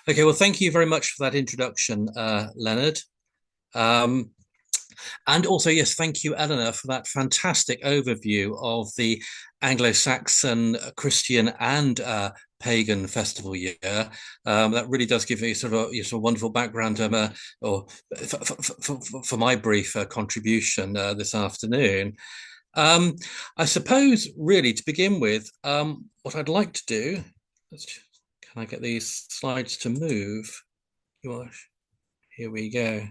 Okay, well, thank you very much for that introduction, Leonard. Um, and also, yes, thank you, Eleanor, for that fantastic overview of the Anglo-Saxon, Christian, and pagan festival year. That really does give me sort of wonderful background, or for my brief contribution this afternoon. Um, I suppose, really, to begin with, what I'd like to do, can I get these slides to move? Gosh, here we go.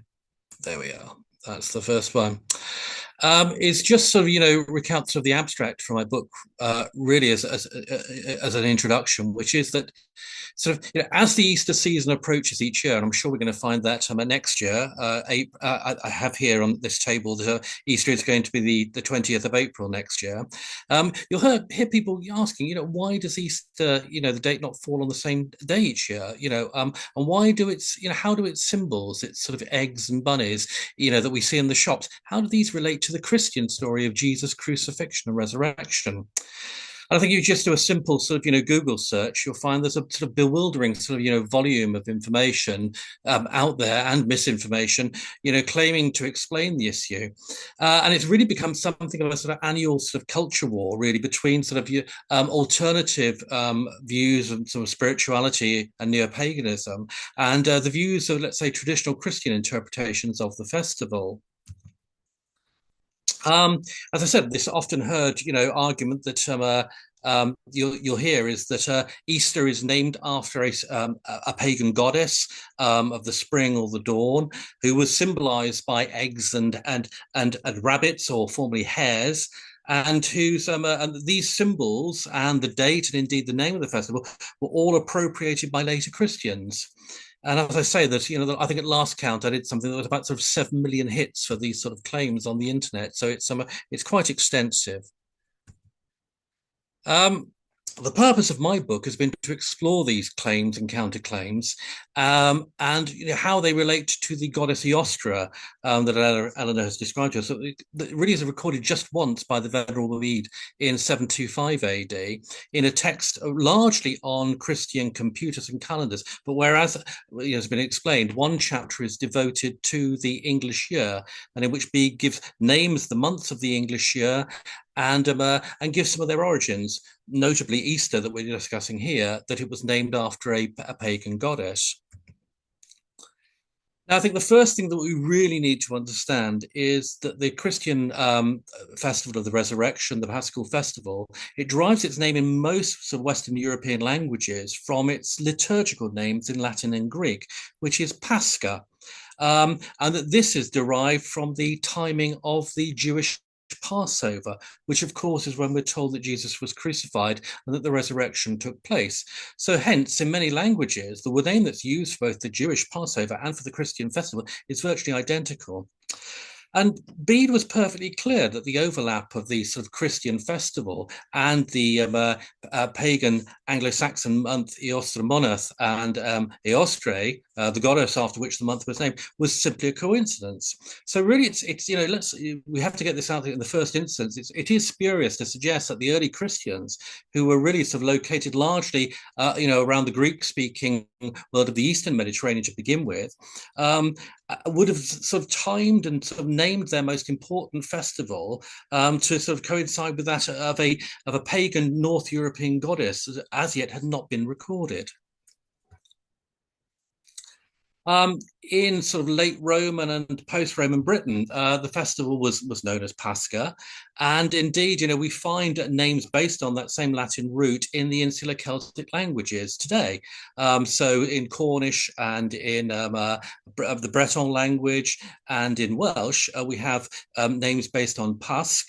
There we are. That's the first one. Is just sort of recount sort of the abstract from my book, really as an introduction, which is that sort of as the Easter season approaches each year, and I'm sure we're going to find that next year. I have here on this table that Easter is going to be the 20th of April next year. You'll hear people asking, why does Easter, the date not fall on the same day each year? And why do its, how do its symbols, its sort of eggs and bunnies, that we see in the shops, how do these relate to the Christian story of Jesus' crucifixion and resurrection? And I think you just do a simple sort of, Google search, you'll find there's a sort of bewildering sort of, volume of information out there and misinformation, claiming to explain the issue. And it's really become something of a sort of annual sort of culture war, really, between sort of alternative views of sort of spirituality and neopaganism and the views of, let's say, traditional Christian interpretations of the festival. Um, as I said, this often heard, argument that you'll hear is that Easter is named after a pagan goddess of the spring or the dawn, who was symbolized by eggs and rabbits, or formerly hares, and whose and these symbols and the date and indeed the name of the festival were all appropriated by later Christians. And as I say, that I think at last count I did something that was about sort of 7 million hits for these sort of claims on the internet. So it's quite extensive. Um, the purpose of my book has been to explore these claims and counterclaims, and how they relate to the goddess Eostre that Eleanor has described to us. So it really is recorded just once by the Venerable Bede in 725 AD in a text largely on Christian computers and calendars. But whereas, has been explained, one chapter is devoted to the English year, and in which Bede gives names the months of the English year and give some of their origins, notably Easter that we're discussing here, that it was named after a pagan goddess. Now, I think the first thing that we really need to understand is that the Christian festival of the resurrection, the Paschal festival, it derives its name in most sort of Western European languages from its liturgical names in Latin and Greek, which is Pascha. And that this is derived from the timing of the Jewish Passover, which of course is when we're told that Jesus was crucified and that the resurrection took place. So hence, in many languages, the name that's used for both the Jewish Passover and for the Christian festival is virtually identical. And Bede was perfectly clear that the overlap of the sort of Christian festival and the pagan Anglo-Saxon month Eostre Moneth and Eostre, the goddess after which the month was named, was simply a coincidence. So really, it's we have to get this out in the first instance. It is spurious to suggest that the early Christians, who were really sort of located largely, around the Greek-speaking world of the Eastern Mediterranean to begin with, would have sort of timed and sort of named their most important festival to sort of coincide with that of a pagan North European goddess that as yet had not been recorded. In sort of late Roman and post-Roman Britain, the festival was known as Pascha, and indeed, we find names based on that same Latin root in the insular Celtic languages today. So in Cornish and in the Breton language and in Welsh, we have names based on Pasg,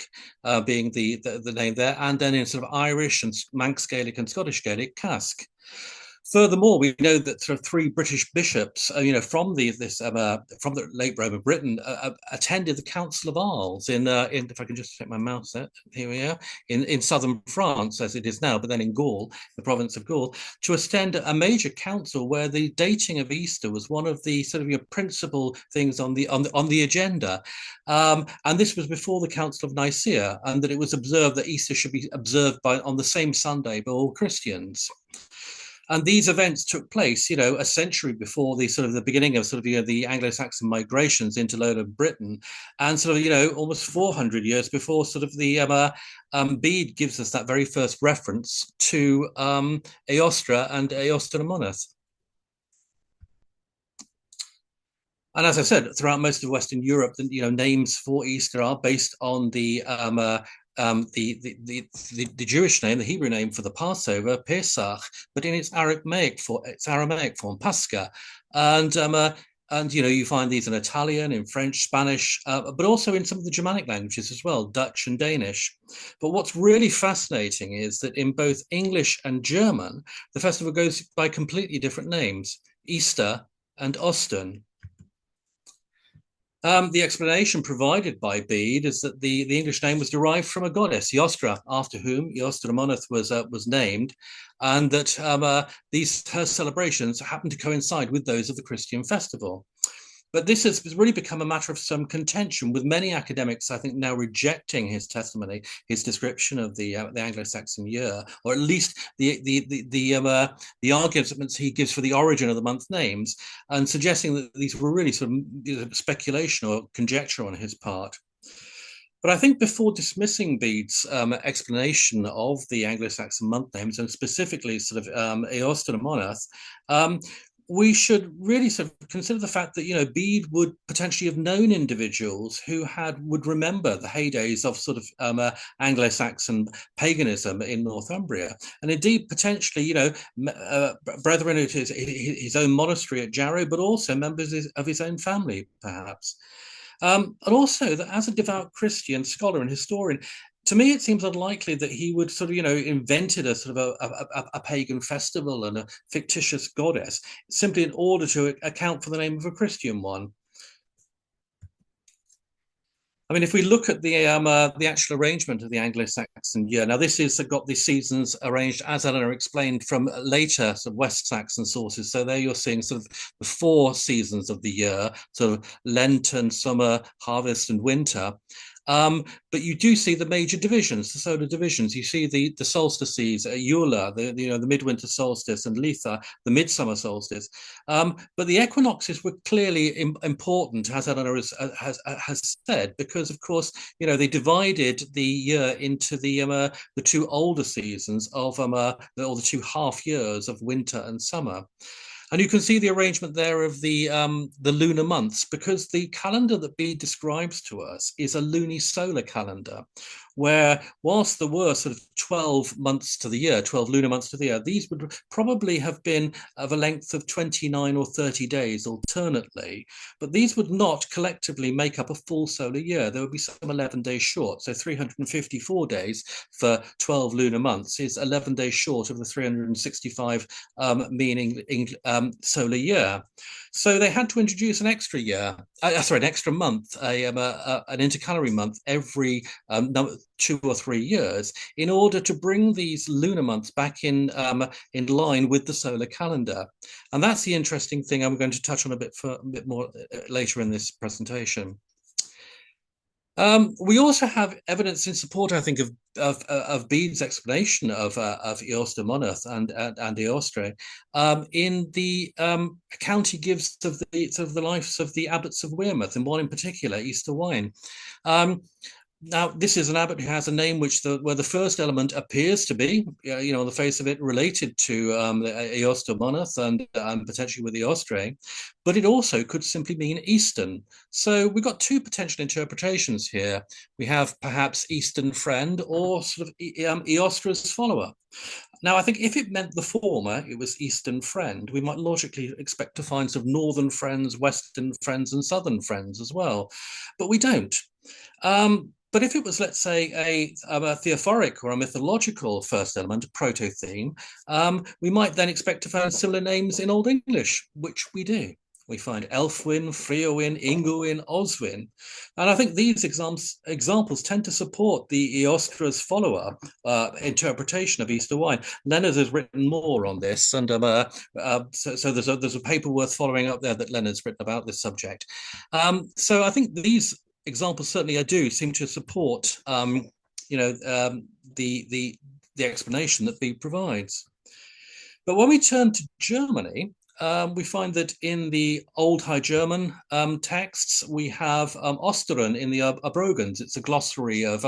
being the name there, and then in sort of Irish and Manx Gaelic and Scottish Gaelic, Casc. Furthermore, we know that sort of three British bishops, from from the late Roman Britain, attended the Council of Arles in if I can just check my mouse there, here we are, in southern France as it is now, but then in Gaul, the province of Gaul, to attend a major council where the dating of Easter was one of the sort of principal things on the agenda, and this was before the Council of Nicaea, and that it was observed that Easter should be observed on the same Sunday by all Christians. And these events took place, a century before the sort of the beginning of sort of the Anglo-Saxon migrations into lowland Britain, and sort of almost 400 years before sort of the Bede gives us that very first reference to Eostre and Eostre Moneth. And as I said, throughout most of Western Europe, names for Easter are based on the Jewish name, the Hebrew name for the Passover, Pesach, but in its Aramaic form, Pascha, and you find these in Italian, in French, Spanish, but also in some of the Germanic languages as well, Dutch and Danish. But what's really fascinating is that in both English and German, the festival goes by completely different names: Easter and Osten. The explanation provided by Bede is that the English name was derived from a goddess, Eostre, after whom Eostre Moneth was named, and that her celebrations happened to coincide with those of the Christian festival. But this has really become a matter of some contention, with many academics, I think, now rejecting his testimony, his description of the Anglo-Saxon year, or at least the arguments he gives for the origin of the month names, and suggesting that these were really sort of speculation or conjecture on his part. But I think before dismissing Bede's explanation of the Anglo-Saxon month names, and specifically sort of Eostre Moneth, we should really sort of consider the fact that Bede would potentially have known individuals who would remember the heydays of sort of Anglo-Saxon paganism in Northumbria, and indeed potentially brethren at his own monastery at Jarrow, but also members of his own family, perhaps. And also that as a devout Christian scholar and historian, to me, it seems unlikely that he would sort of, invented a sort of a pagan festival and a fictitious goddess simply in order to account for the name of a Christian one. I mean, if we look at the actual arrangement of the Anglo-Saxon year, now this has got the seasons arranged, as Eleanor explained, from later sort of West Saxon sources. So there you're seeing sort of the 4 seasons of the year, sort of Lenten, summer, harvest, and winter. But you do see the major divisions, the solar divisions. You see the solstices, Eula, the midwinter solstice, and Litha, the midsummer solstice. But the equinoxes were clearly important, as Eleanor has said, because of course they divided the year into the 2 older seasons of or the 2 half years of winter and summer. And you can see the arrangement there of the lunar months, because the calendar that Bede describes to us is a lunisolar calendar, where whilst there were sort of 12 months to the year, 12 lunar months to the year, these would probably have been of a length of 29 or 30 days alternately, but these would not collectively make up a full solar year. There would be some 11 days short. So 354 days for 12 lunar months is 11 days short of the 365 meaning solar year. So they had to introduce an extra year, an extra month, an intercalary month every 2 or 3 years, in order to bring these lunar months back in line with the solar calendar. And that's the interesting thing I'm going to touch on a bit more later in this presentation. We also have evidence in support, I think, of Bede's explanation of Eostre Moneth and Eostre in the account he gives of the lives of the abbots of Wearmouth, and one in particular, Easter Wine. Now, this is an abbot who has a name where the first element appears to be, on the face of it, related to Eostre Moneth and potentially with Eostre, but it also could simply mean Eastern. So we've got 2 potential interpretations here. We have perhaps Eastern friend, or sort of Eostre's follower. Now, I think if it meant the former, it was Eastern friend, we might logically expect to find some Northern friends, Western friends, and Southern friends as well, but we don't. But if it was, let's say, a theophoric or a mythological first element, a proto-theme, we might then expect to find similar names in Old English, which we do. We find Elfwin, Freowin, Ingwin, Oswin. And I think these examples tend to support the Eostre's follower interpretation of Easter wine. Leonard has written more on this, and so there's a paper worth following up there that Leonard's written about this subject. So I think these examples certainly seem to support the explanation that Bede provides. But when we turn to Germany, we find that in the Old High German texts, we have Osteren in the Abrogans. It's a glossary of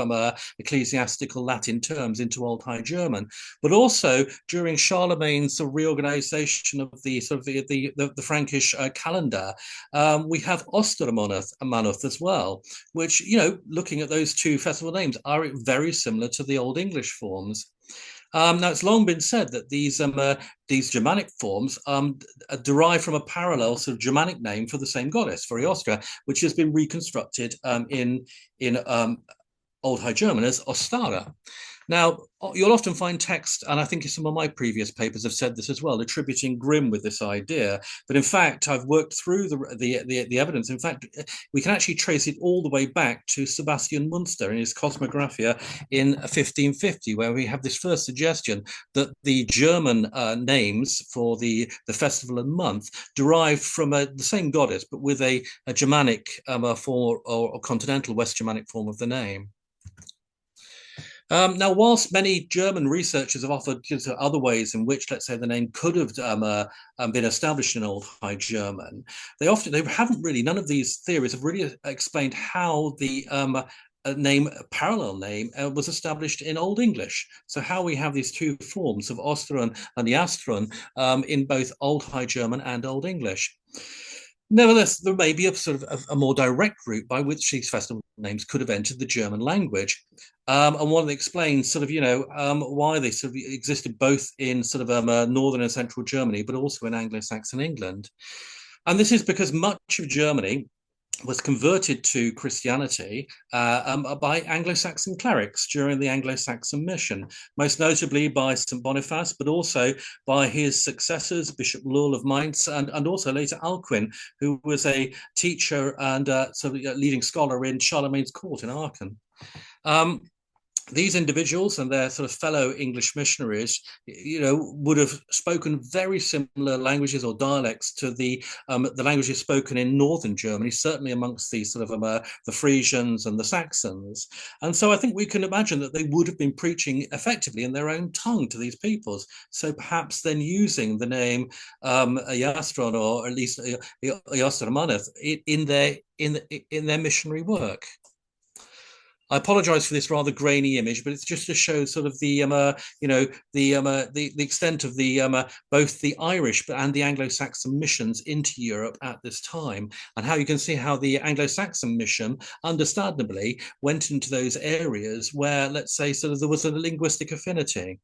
ecclesiastical Latin terms into Old High German. But also during Charlemagne's sort of reorganization of the sort of the Frankish calendar, we have Ostermanoth as well, which, you know, looking at those two festival names, are very similar to the Old English forms. Now, it's long been said that these Germanic forms derive from a parallel sort of Germanic name for the same goddess, for Eostre, which has been reconstructed in Old High German as Ostara. Now, you'll often find text, and I think some of my previous papers have said this as well, attributing Grimm with this idea. But in fact, I've worked through the evidence. In fact, we can actually trace it all the way back to Sebastian Munster in his Cosmographia in 1550, where we have this first suggestion that the German names for the festival and month derived from the same goddess, but with a Germanic form or continental West Germanic form of the name. Now, whilst many German researchers have offered other ways in which, let's say, the name could have been established in Old High German, they haven't really. None of these theories have really explained how the parallel name was established in Old English. So how we have these two forms of Osteren and Yeavering in both Old High German and Old English. Nevertheless, there may be a sort of a more direct route by which these festival names could have entered the German language. And one that explains sort of, you know, why they sort of existed both in sort of northern and central Germany, but also in Anglo-Saxon England. And this is because much of Germany was converted to Christianity by Anglo-Saxon clerics during the Anglo-Saxon mission, most notably by St. Boniface, but also by his successors, Bishop Lull of Mainz, and also later Alcuin, who was a teacher and sort of leading scholar in Charlemagne's court in Aachen. These individuals and their sort of fellow English missionaries, you know, would have spoken very similar languages or dialects to the languages spoken in northern Germany, certainly amongst the sort of the Frisians and the Saxons. And so I think we can imagine that they would have been preaching effectively in their own tongue to these peoples. So perhaps then using the name Eostron, or at least Eostermanoth, in their missionary work. I apologize for this rather grainy image, but it's just to show sort of the the extent of the both the Irish and the Anglo-Saxon missions into Europe at this time, and how you can see how the Anglo-Saxon mission, understandably, went into those areas where, let's say, sort of there was a linguistic affinity.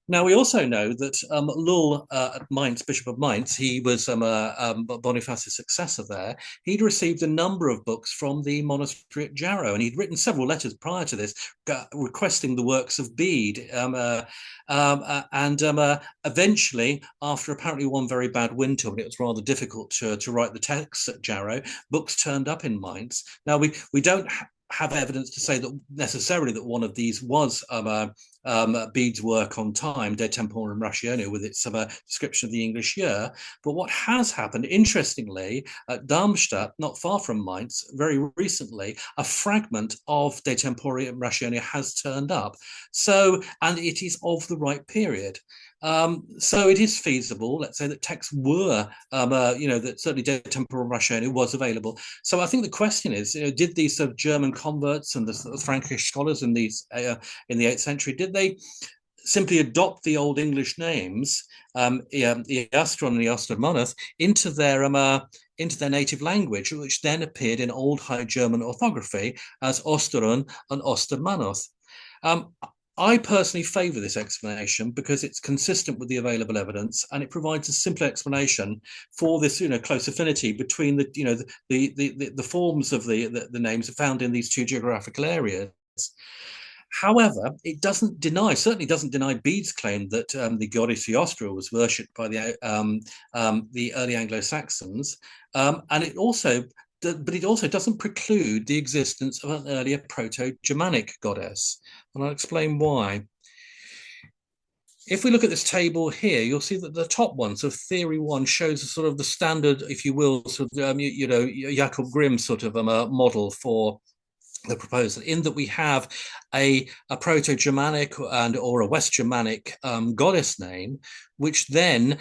Now, we also know that Lull at Mainz, Bishop of Mainz, he was Boniface's successor there. He'd received a number of books from the monastery at Jarrow, and he'd written several letters prior to this requesting the works of Bede. Eventually, after apparently one very bad winter, when it was rather difficult to write the texts at Jarrow, books turned up in Mainz. Now, we don't have evidence to say that necessarily that one of these was Bede's work on time, De Temporum Rationis, with its description of the English year. But what has happened, interestingly, at Darmstadt, not far from Mainz, very recently, a fragment of De Temporum Rationis has turned up. So, and it is of the right period. So it is feasible, let's say, that texts were, that certainly De Temporum Rationis was available. So I think the question is, did these sort of German converts and the sort of Frankish scholars in the 8th century, did they simply adopt the Old English names, Eostron and Eostermanoth, into their native language, which then appeared in Old High German orthography as Osteren and Ostermanoth? I personally favour this explanation because it's consistent with the available evidence, and it provides a simple explanation for this, close affinity between the forms of the names found in these two geographical areas. However, it certainly doesn't deny Bede's claim that the goddess Eostre was worshipped by the early Anglo-Saxons, and it also but it also doesn't preclude the existence of an earlier Proto-Germanic goddess. And I'll explain why. If we look at this table here, you'll see that the top one, so theory one, shows a sort of the standard, if you will, sort of, Jakob Grimm sort of model for the proposal, in that we have a Proto-Germanic and or a West Germanic goddess name, which then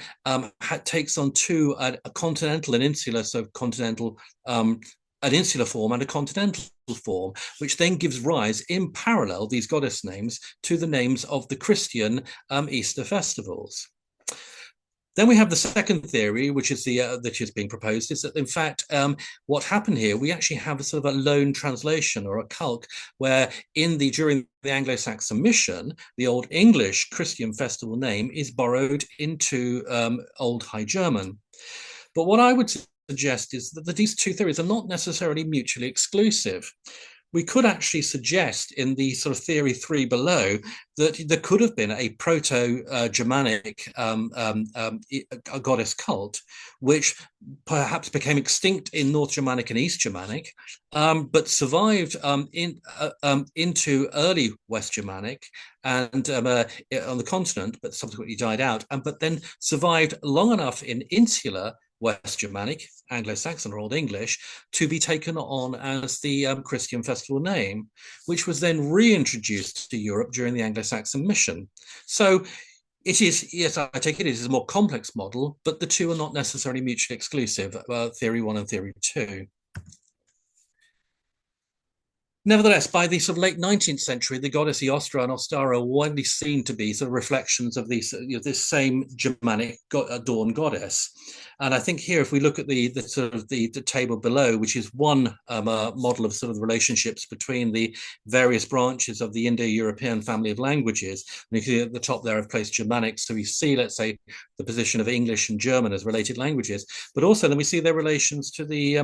takes on two a continental and insular, so continental an insular form and a continental form, which then gives rise in parallel, these goddess names, to the names of the Christian Easter festivals. Then we have the second theory, which is that is being proposed, is that in fact what happened here, we actually have a sort of a loan translation or a calque, where during the Anglo-Saxon mission, the Old English Christian festival name is borrowed into Old High German. But what I would suggest is that these two theories are not necessarily mutually exclusive. We could actually suggest in the sort of theory three below that there could have been a proto-Germanic goddess cult, which perhaps became extinct in North Germanic and East Germanic, but survived into early West Germanic and on the continent, but subsequently died out, but then survived long enough in insular West Germanic, Anglo-Saxon or Old English, to be taken on as the Christian festival name, which was then reintroduced to Europe during the Anglo-Saxon mission. So it is, yes, I take it is a more complex model, but the two are not necessarily mutually exclusive, theory one and theory two. Nevertheless, by the sort of late 19th century, the goddess Eostre and Ostara are widely seen to be sort of reflections of these, this same Germanic dawn goddess. And I think here, if we look at the sort of the table below, which is one model of sort of the relationships between the various branches of the Indo-European family of languages, and you see at the top there I've placed Germanic, so we see, let's say, the position of English and German as related languages, but also then we see their relations to the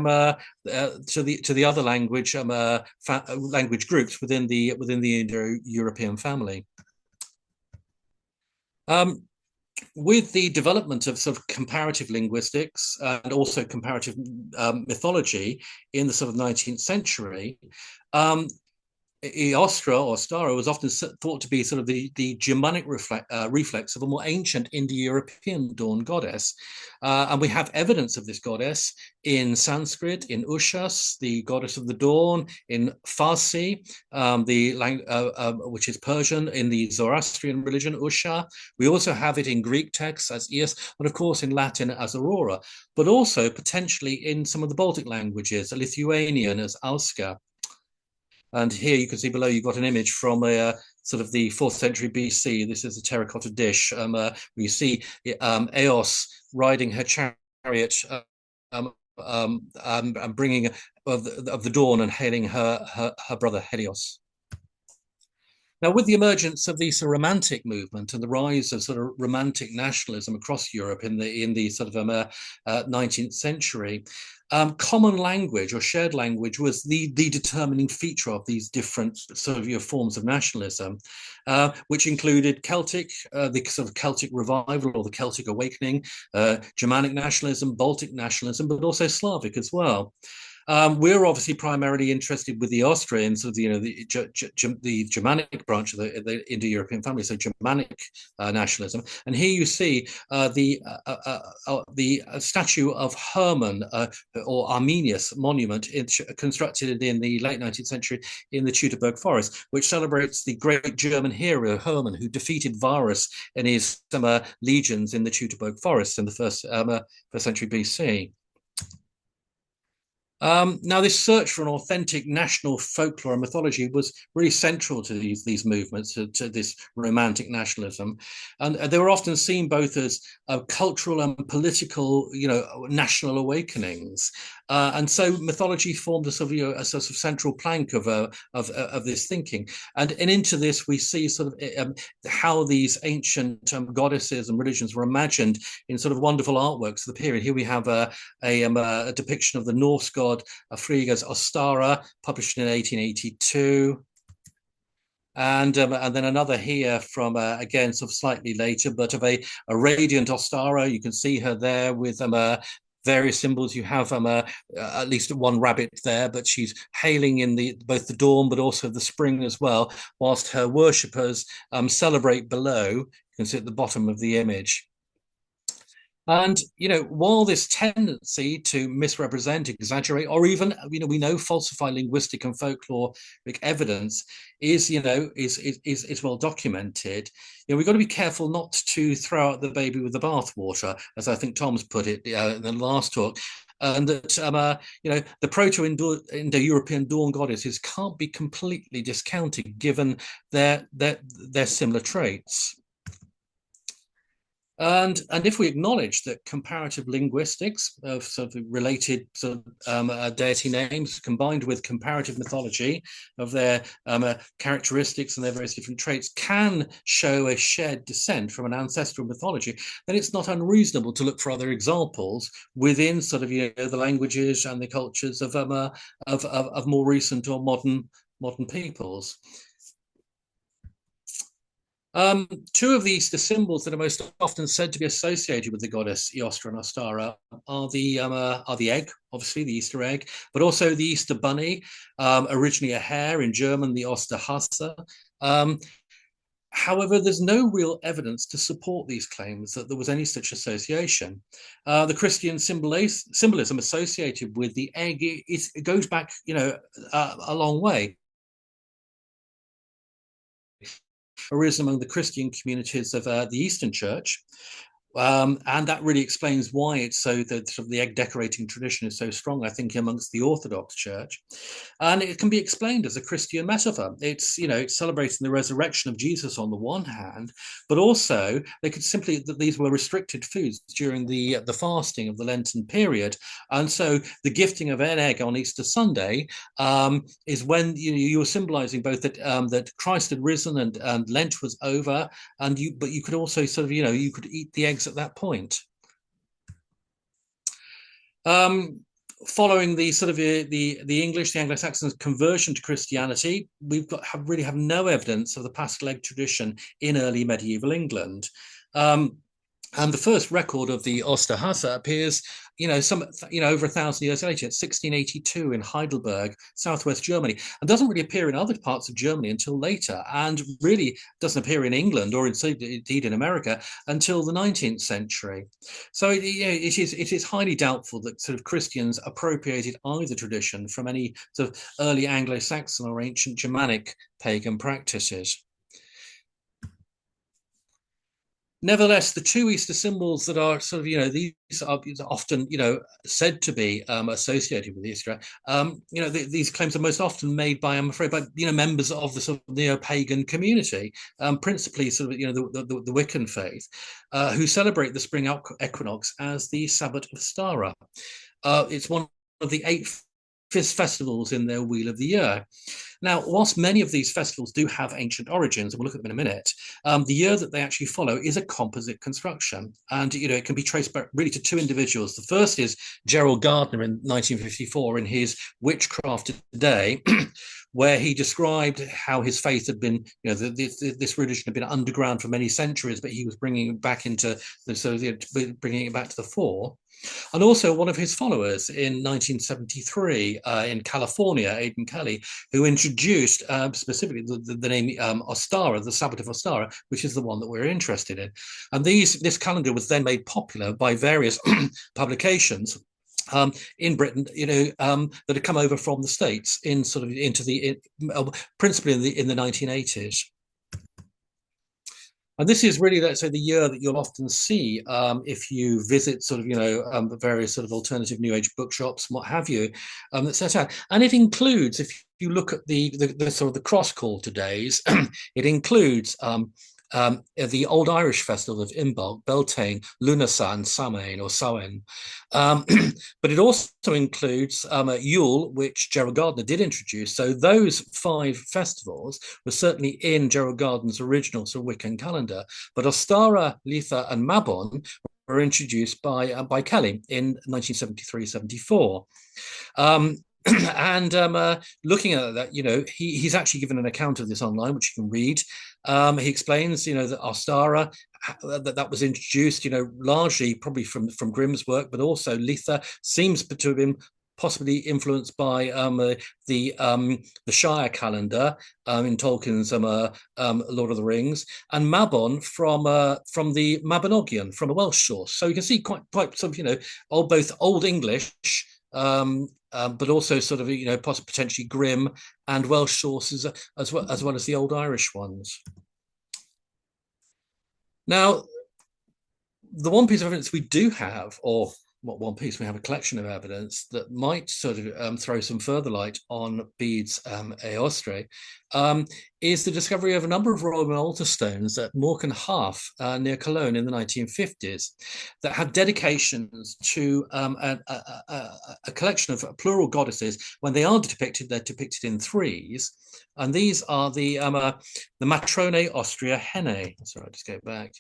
other language groups within the Indo-European family. With the development of sort of comparative linguistics and also comparative mythology in the sort of 19th century, Eostre or Stara was often thought to be sort of the Germanic reflex of a more ancient Indo-European dawn goddess. And we have evidence of this goddess in Sanskrit, in Ushas, the goddess of the dawn, in Farsi, which is Persian, in the Zoroastrian religion, Usha. We also have it in Greek texts as Eos, and of course in Latin as Aurora, but also potentially in some of the Baltic languages, Lithuanian as Alska. And here you can see below, you've got an image from a sort of the 4th century BC. This is a terracotta dish where you see Eos riding her chariot and bringing of the dawn and hailing her brother Helios. Now, with the emergence of the sort of Romantic movement and the rise of sort of Romantic nationalism across Europe in the sort of 19th century, common language or shared language was the determining feature of these different sort of forms of nationalism, which included Celtic, the sort of Celtic revival or the Celtic awakening, Germanic nationalism, Baltic nationalism, but also Slavic as well. We're obviously primarily interested with the Austrians, sort of, the Germanic branch of the Indo-European family, so Germanic nationalism. And here you see the statue of Hermann or Arminius monument constructed in the late 19th century in the Teutoburg forest, which celebrates the great German hero Hermann, who defeated Varus and his legions in the Teutoburg forest in the first century BC. Now, this search for an authentic national folklore and mythology was really central to these movements, to this Romantic nationalism, and they were often seen both as cultural and political, national awakenings. And so mythology formed a sort of central plank of this thinking, and into this we see sort of how these ancient goddesses and religions were imagined in sort of wonderful artworks of the period. Here we have a depiction of the Norse god Frigga's Ostara, published in 1882. And then another here from, again, sort of slightly later, but of a radiant Ostara. You can see her there with various symbols. You have at least one rabbit there, but she's hailing in the both the dawn but also the spring as well, whilst her worshippers celebrate below. You can see at the bottom of the image. And, while this tendency to misrepresent, exaggerate, or even, we know falsify linguistic and folkloric evidence is well documented. We've got to be careful not to throw out the baby with the bathwater, as I think Tom's put it in the last talk. And that the Proto-Indo-European dawn goddesses can't be completely discounted given their similar traits. And if we acknowledge that comparative linguistics of sort of related deity names combined with comparative mythology of their characteristics and their various different traits can show a shared descent from an ancestral mythology, then it's not unreasonable to look for other examples within sort of the languages and the cultures of more recent or modern peoples. Two of the Easter symbols that are most often said to be associated with the goddess Eostre and Ostara are the egg, obviously the Easter egg, but also the Easter bunny, originally a hare, in German the Osterhase. However, there's no real evidence to support these claims that there was any such association. The Christian symbolism associated with the egg, it goes back, a long way. Arisen among the Christian communities of the Eastern Church. And that really explains why it's so that sort of the egg decorating tradition is so strong, I think, amongst the Orthodox Church. And it can be explained as a Christian metaphor. It's, it's celebrating the resurrection of Jesus on the one hand, but also they could simply, that these were restricted foods during the fasting of the Lenten period. And so the gifting of an egg on Easter Sunday is when you were symbolizing both that Christ had risen and Lent was over, but you could also sort of, you could eat the eggs at that point. Following the sort of the English, the Anglo-Saxons conversion to Christianity, really have no evidence of the paschal egg tradition in early medieval England. And the first record of the Osterhase appears, over 1,000 years later, 1682 in Heidelberg, southwest Germany, and doesn't really appear in other parts of Germany until later, and really doesn't appear in England or indeed in America until the 19th century. So it is highly doubtful that sort of Christians appropriated either tradition from any sort of early Anglo-Saxon or ancient Germanic pagan practices. Nevertheless, the two Easter symbols that are sort of, these are often, said to be associated with Easter, these claims are most often made by, I'm afraid, by, members of the sort of neo-pagan community, principally sort of, the Wiccan faith, who celebrate the spring equinox as the Sabbath of Ostara. It's one of the 8 festivals in their Wheel of the Year. Now, whilst many of these festivals do have ancient origins, and we'll look at them in a minute, the year that they actually follow is a composite construction. And, it can be traced back really to 2 individuals. The first is Gerald Gardner in 1954 in his Witchcraft Today, where he described how his faith had been, this religion had been underground for many centuries, but he was bringing it back into bringing it back to the fore. And also one of his followers in 1973 in California, Aidan Kelly, who introduced specifically the name Ostara, the Sabbath of Ostara, which is the one that we're interested in. And this calendar was then made popular by various publications in Britain, that had come over from the States in sort of principally in the 1980s. And this is really, let's say, the year that you'll often see if you visit sort of, various sort of alternative New Age bookshops and what have you, that set out. And it includes, if you look at the sort of the cross call to days, it includes the Old Irish festival of Imbolc, Beltane, Lughnasadh, Samhain or Samhain. But it also includes Yule, which Gerald Gardner did introduce. So those 5 festivals were certainly in Gerald Gardner's original sort of Wiccan calendar. But Ostara, Litha and Mabon were introduced by Kelly in 1973-74. And looking at that, he's actually given an account of this online, which you can read. He explains, that Ostara that was introduced, largely probably from Grimm's work, but also Letha seems to have been possibly influenced by the Shire calendar in Tolkien's Lord of the Rings, and Mabon from the Mabinogion, from a Welsh source. So you can see quite sort of both Old English. But also sort of potentially Grimm and Welsh sources as well as the Old Irish ones. Now, the one piece of evidence we do have, or what one piece, we have a collection of evidence that might sort of throw some further light on Bede's Eostre, is the discovery of a number of Roman altar stones at Morecambe Heath near Cologne in the 1950s that had dedications to a collection of plural goddesses. When they are depicted, they're depicted in threes. And these are the Matrone Austria Henne. Sorry, I'll just go back.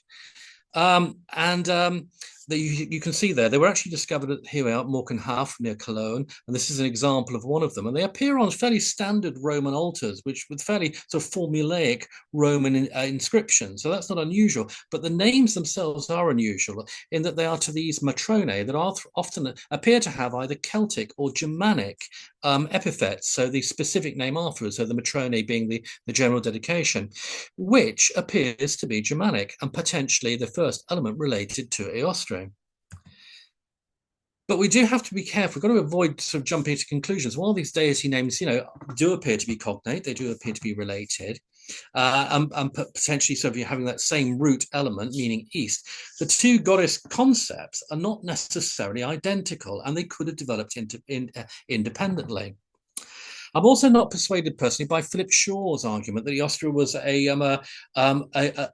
You can see there, they were actually discovered here we are at Morecambe Heath near Cologne, and this is an example of one of them. And they appear on fairly standard Roman altars, which with fairly sort of formulaic Roman inscriptions. So that's not unusual. But the names themselves are unusual in that they are to these matronae that are often appear to have either Celtic or Germanic epithets. So the specific name afterwards, so the matronae being the general dedication, which appears to be Germanic and potentially the first element related to Eostre. But we do have to be careful. We've got to avoid sort of jumping to conclusions. While these deity names, do appear to be cognate, they do appear to be related, and potentially sort of having that same root element, meaning east. The two goddess concepts are not necessarily identical, and they could have developed independently. I'm also not persuaded personally by Philip Shaw's argument that Eostre was a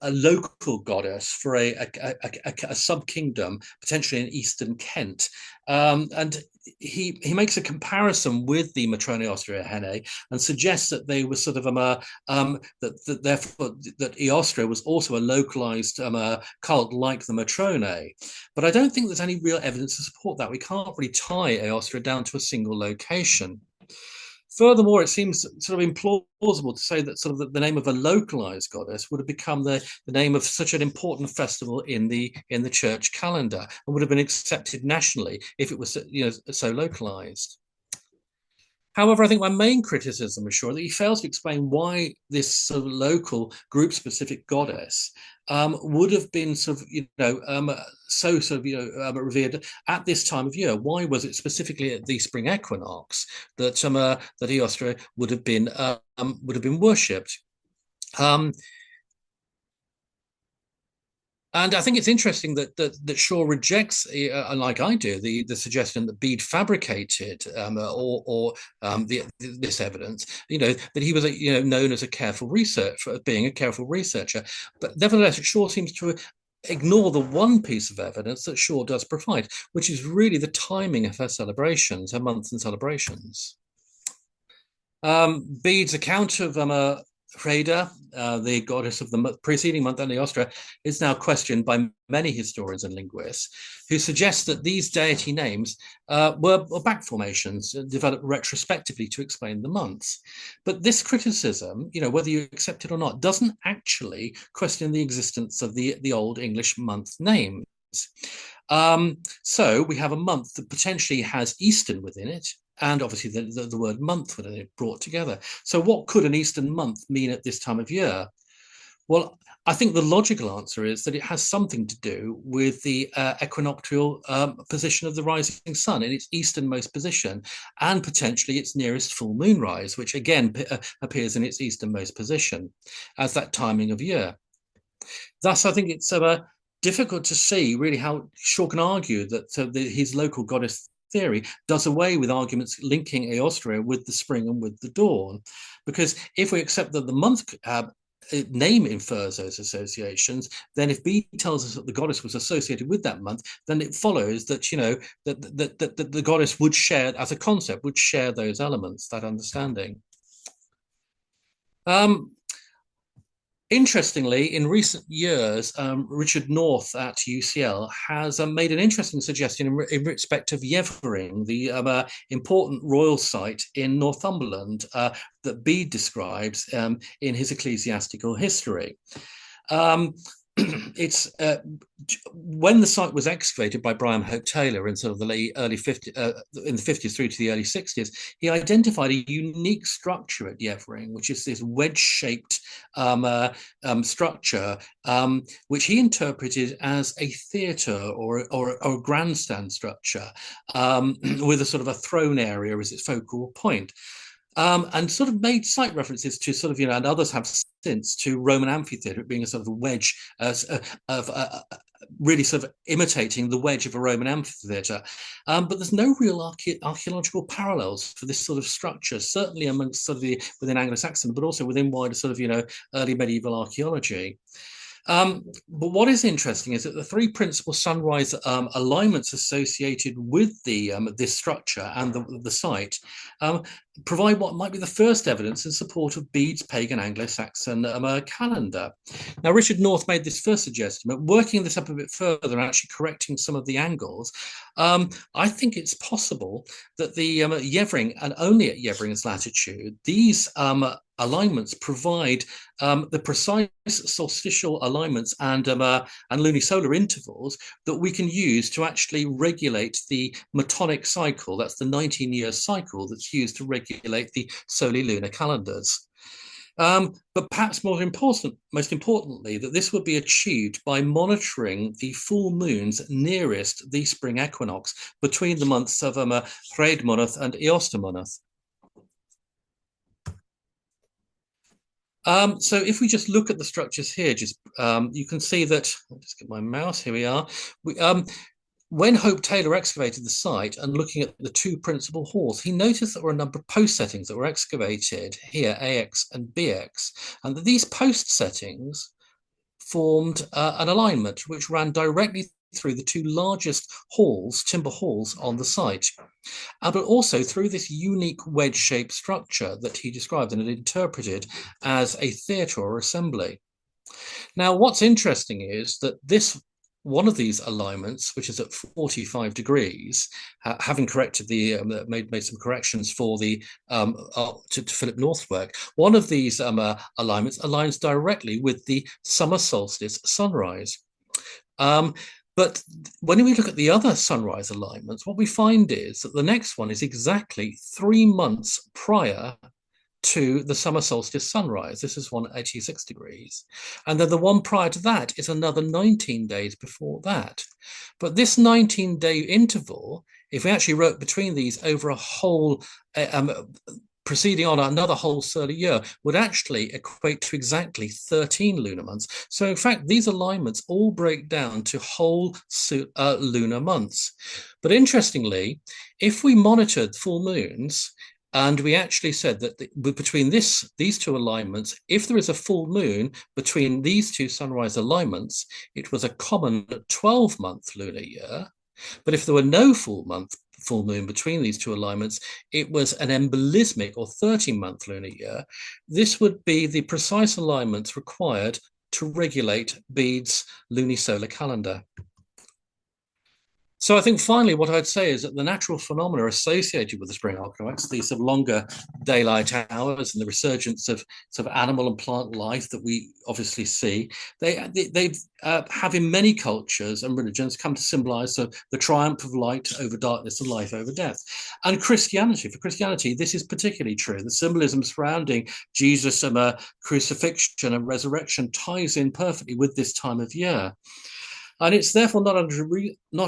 local goddess for a sub-kingdom, potentially in eastern Kent. And he makes a comparison with the Matrone Austria Henne and suggests that they were sort of that Eostre was also a localized cult like the Matrone. But I don't think there's any real evidence to support that. We can't really tie Eostre down to a single location. Furthermore, it seems sort of implausible to say that sort of the name of a localized goddess would have become the name of such an important festival in the church calendar and would have been accepted nationally if it was so localized. However, I think my main criticism is that he fails to explain why this sort of local group-specific goddess would have been sort of, so sort of, revered at this time of year. Why was it specifically at the spring equinox that that Eostre would have been worshipped? And I think it's interesting that Shaw rejects, like I do, the suggestion that Bede fabricated this evidence. That he was known as a careful researcher, being a careful researcher. But nevertheless, Shaw seems to ignore the one piece of evidence that Shaw does provide, which is really the timing of her celebrations, her months and celebrations. Bede's account of Freda, the goddess of the preceding month, Eostre, is now questioned by many historians and linguists who suggest that these deity names were back formations developed retrospectively to explain the months. But this criticism, whether you accept it or not, doesn't actually question the existence of the Old English month names. So we have a month that potentially has Eastern within it, and obviously the word month when it brought together. So what could an Eastern month mean at this time of year? Well, I think the logical answer is that it has something to do with the equinoctial position of the rising sun in its easternmost position, and potentially its nearest full moon rise, which again appears in its easternmost position as that timing of year. Thus, I think it's difficult to see really how Shaw can argue that his local goddess theory does away with arguments linking Eostre with the spring and with the dawn. Because if we accept that the month name infers those associations, then if Bede tells us that the goddess was associated with that month, then it follows that that the goddess would share, as a concept, would share those elements, that understanding. Interestingly, in recent years, Richard North at UCL has made an interesting suggestion in respect of Yeavering, the important royal site in Northumberland that Bede describes in his ecclesiastical history. Um, it's when the site was excavated by Brian Hope Taylor in sort of the early 50s, in the 50s through to the early 60s, he identified a unique structure at Yeavering, which is this wedge-shaped structure, which he interpreted as a theatre or a grandstand structure with a sort of a throne area as its focal point. And sort of made slight references to sort of, and others have since, to Roman amphitheatre being a sort of wedge of really sort of imitating the wedge of a Roman amphitheatre. But there's no real archaeological parallels for this sort of structure, certainly amongst sort of within Anglo-Saxon, but also within wider sort of, early medieval archaeology. But what is interesting is that the three principal sunrise alignments associated with this structure and the site provide what might be the first evidence in support of Bede's pagan Anglo-Saxon calendar. Now, Richard North made this first suggestion, but working this up a bit further and actually correcting some of the angles, I think it's possible that the Yeavering, and only at Yeavering's latitude, these alignments provide the precise solstitial alignments and lunisolar intervals that we can use to actually regulate the metonic cycle. That's the 19-year cycle that's used to regulate the solar lunar calendars. But perhaps most importantly, that this would be achieved by monitoring the full moons nearest the spring equinox between the months of Hreidmonth and Eostre. So if we just look at the structures here, you can see that, I'll just get my mouse, here we are. When Hope Taylor excavated the site and looking at the two principal halls, he noticed there were a number of post settings that were excavated here, AX and BX, and that these post settings formed an alignment which ran directly through the two largest halls, timber halls on the site, but also through this unique wedge-shaped structure that he described and had interpreted as a theatre or assembly. Now, what's interesting is that one of these alignments, which is at 45 degrees, having corrected made some corrections for the to Philip North's work, one of these alignments aligns directly with the summer solstice sunrise. But when we look at the other sunrise alignments, what we find is that the next one is exactly 3 months prior to the summer solstice sunrise. This is one at 86 degrees. And then the one prior to that is another 19 days before that. But this 19-day interval, if we actually wrote between these over a whole proceeding on another whole solar year, would actually equate to exactly 13 lunar months. So in fact, these alignments all break down to whole lunar months. But interestingly, if we monitored full moons, and we actually said that between these two alignments, if there is a full moon between these two sunrise alignments, it was a common 12-month lunar year. But if there were no full moon between these two alignments, it was an embolismic or 13-month lunar year. This would be the precise alignments required to regulate Bede's lunisolar calendar. So I think finally what I'd say is that the natural phenomena associated with the spring equinox, these sort of longer daylight hours and the resurgence of sort of animal and plant life that we obviously see, they have in many cultures and religions come to symbolize the triumph of light over darkness and life over death. And for Christianity, this is particularly true. The symbolism surrounding Jesus' crucifixion and resurrection ties in perfectly with this time of year. And it's therefore not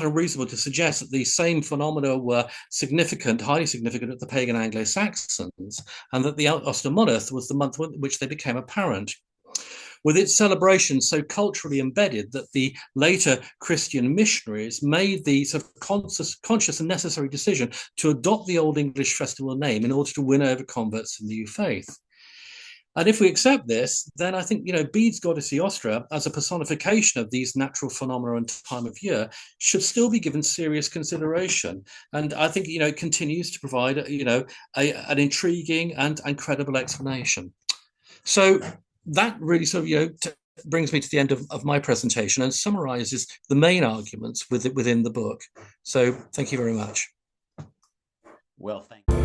unreasonable to suggest that these same phenomena were significant, highly significant at the pagan Anglo-Saxons, and that the Eostre was the month in which they became apparent, with its celebration so culturally embedded that the later Christian missionaries made the sort of conscious and necessary decision to adopt the Old English festival name in order to win over converts to the new faith. And if we accept this, then I think, Bede's goddess Eostre, as a personification of these natural phenomena and time of year, should still be given serious consideration. And I think, it continues to provide, an intriguing and credible explanation. So that really sort of, brings me to the end of my presentation and summarizes the main arguments within the book. So thank you very much. Well, thank you.